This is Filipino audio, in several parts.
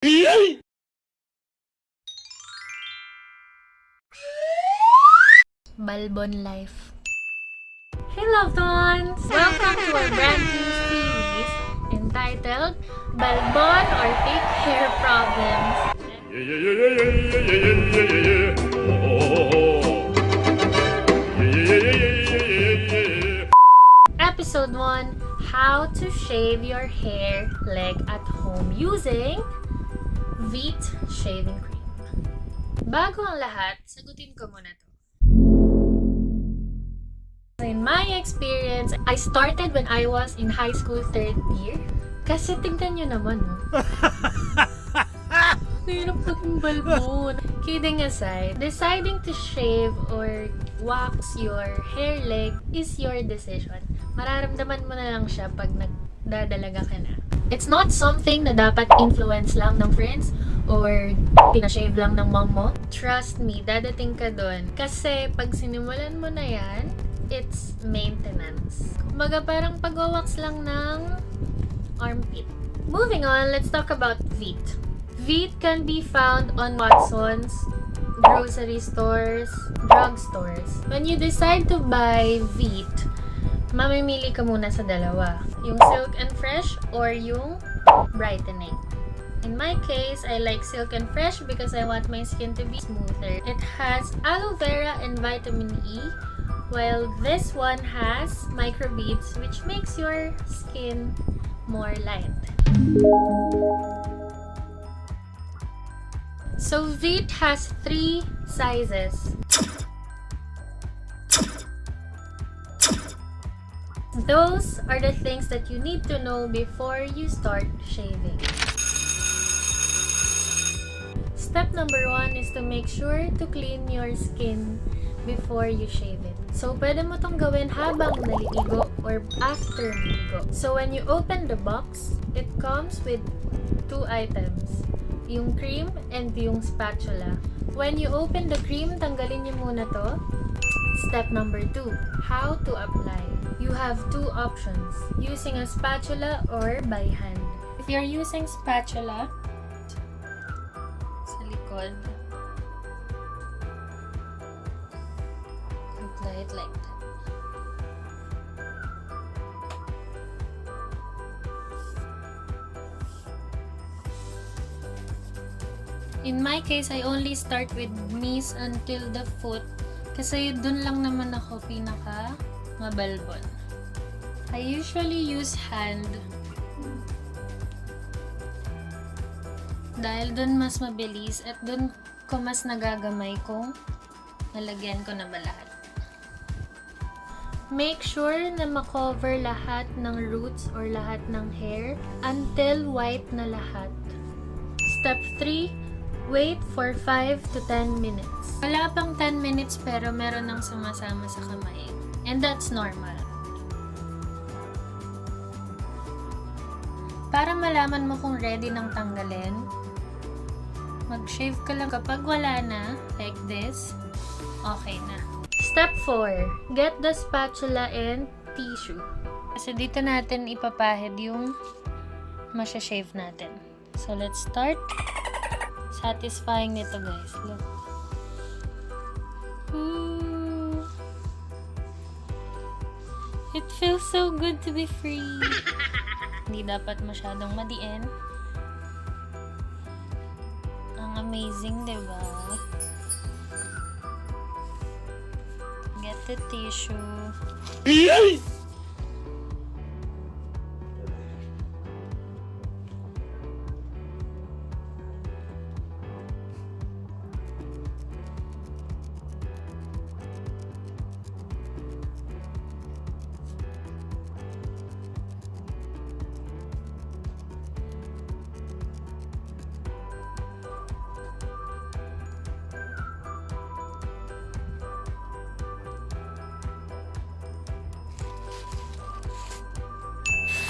BALBON life. Hey loved ones! Welcome to our brand new series entitled BALBON or Fake Hair Problems. Episode 1, How to Shave Your Hair Leg at Home Using Veet Shaving Cream. Bago ang lahat, sagutin ko muna to. In my experience, I started when I was in high school 3rd year. Kasi tignan nyo naman, no? Hirap maging balbon. Kidding aside, deciding to shave or wax your hair leg is your decision. Mararamdaman mo na lang siya pag nagdadalaga ka na. It's not something na dapat influence lang ng friends or pinashave lang ng mom mo. Trust me, dadating ka dun. Kasi pag sinimulan mo na yan, it's maintenance. Kumbaga parang pag-wax lang ng armpit. Moving on, let's talk about Veet. Veet can be found on Watson's, grocery stores, drugstores. When you decide to buy Veet, mamimili ka muna sa dalawa. Yung Silk and Fresh or yung Brightening. In my case, I like Silk and Fresh because I want my skin to be smoother. It has aloe vera and vitamin E, while this one has microbeads which makes your skin more light. So Veet has 3 sizes. Those are the things that you need to know before you start shaving. Step number 1 is to make sure to clean your skin before you shave it. So, pwede mo tong gawin habang naliligo or after naligo. So, when you open the box, it comes with 2 items. Yung cream and yung spatula. When you open the cream, tanggalin niyo muna to. Step number 2, how to apply. You have 2 options, using a spatula or by hand. If you're using spatula, sa likod, apply it like that. In my case, I only start with knees until the foot kasi dun lang naman ako pinaka mabalbon. I usually use hand dahil dun mas mabilis at dun ko mas nagagamay kung nalagyan ko na ba lahat. Make sure na makover lahat ng roots or lahat ng hair until white na lahat. Step 3, wait for 5 to 10 minutes. Wala pang 10 minutes pero meron nang sumasama sa kamay. And that's normal. Para malaman mo kung ready nang tanggalin, mag-shave ka lang kapag wala na, like this, okay na. Step 4, get the spatula and tissue. Kasi dito natin ipapahid yung masya-shave natin. So let's start. Satisfying nito guys, look. Ooh. It feels so good to be free. Hindi dapat masyadong madiin. Ang amazing, diba? Get the tissue.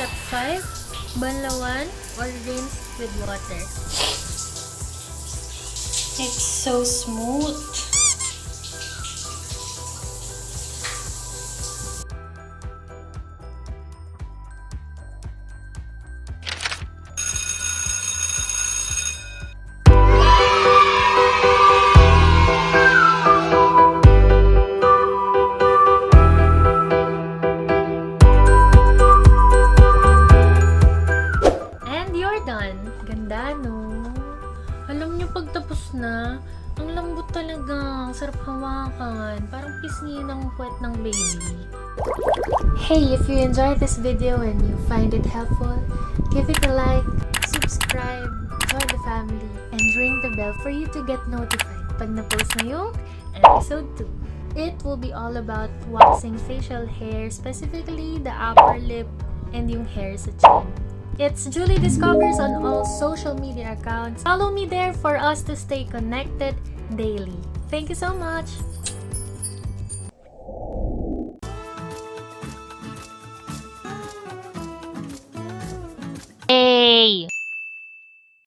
Step 5, banlawan or rinse with water. It's so smooth. ganda, no? Alam niyo, pagtapos na, ang lambot talaga. Ang sarap hawakan. Parang pisngi ng puwet ng baby. Hey, if you enjoyed this video and you find it helpful, give it a like, subscribe, join the family, and ring the bell for you to get notified pag na-post na yung episode 2. It will be all about waxing facial hair, specifically the upper lip and yung hair sa chin. It's Julie Discovers on all social media accounts. Follow me there for us to stay connected daily. Thank you so much!